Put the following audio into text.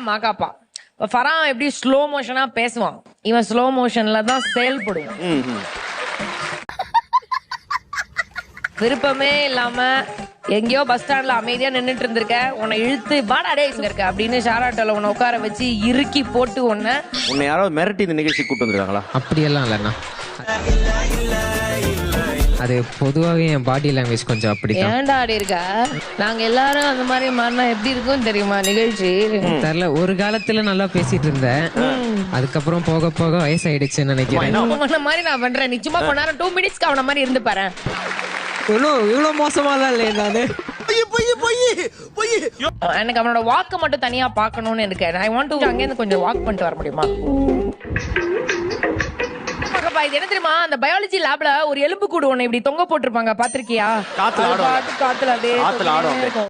மாகாப்பா. ஃபரான் எப்படி ஸ்லோ மோஷனா பேசுவான், இவன் ஸ்லோ மோஷன்ல தான் செயல்படுவான். விருப்பமே இல்லாம எங்கேயோ பஸ் ஸ்டாண்ட்ல அமைதியா நின்னுட்டு இருந்திருக்க, உன்னை இழுத்து வாடா டேய் இங்க இருக்க அப்படின்னு ஷாராட்டோல உன்னை உட்கார வச்சு இறுக்கி போட்டு உன்னை யாராவது மிரட்டி இந்த நிகழ்ச்சி கூட்டு வந்துருக்காங்களா? அப்படியெல்லாம் இல்லைண்ணா, அது பொதுவாகவே என் பாடி லாங்குவேஜ் கொஞ்சம் அப்படிதான். ஏன்டா ஆடி இருக்க? நாங்க எல்லாரும் அந்த மாதிரி மாறினா எப்படி இருக்கும் தெரியுமா நிகழ்ச்சி? தெரியல, ஒரு காலத்துல நல்லா பேசிட்டு இருந்தேன், அதுக்கப்புறம் போக போக வயசாயிடுச்சுன்னு நினைக்கிறேன். உன்ன மாதிரி நான் பண்றேன், நீ சும்மா கொஞ்ச நேரம் 2 மினிட்ஸ்க்கு அவன மாதிரி இருந்து பாரு. இவ்வளவு மோசமாலாம் இல்லை நானு. எனக்கு அவனோட வாக்க மட்டும் தனியா பாக்கணும்னு இருக்கு. ஐ வாண்ட் டு அங்கேருந்து கொஞ்சம் வாக் பண்ணிட்டு வர முடியுமா? இது என்ன தெரியுமா, அந்த பயாலஜி லேப்ல ஒரு எலும்பு கூடு ஒண்ணு இப்படி தொங்க போட்டிருப்பாங்க, பாத்திருக்கியா? காத்துல அப்படியே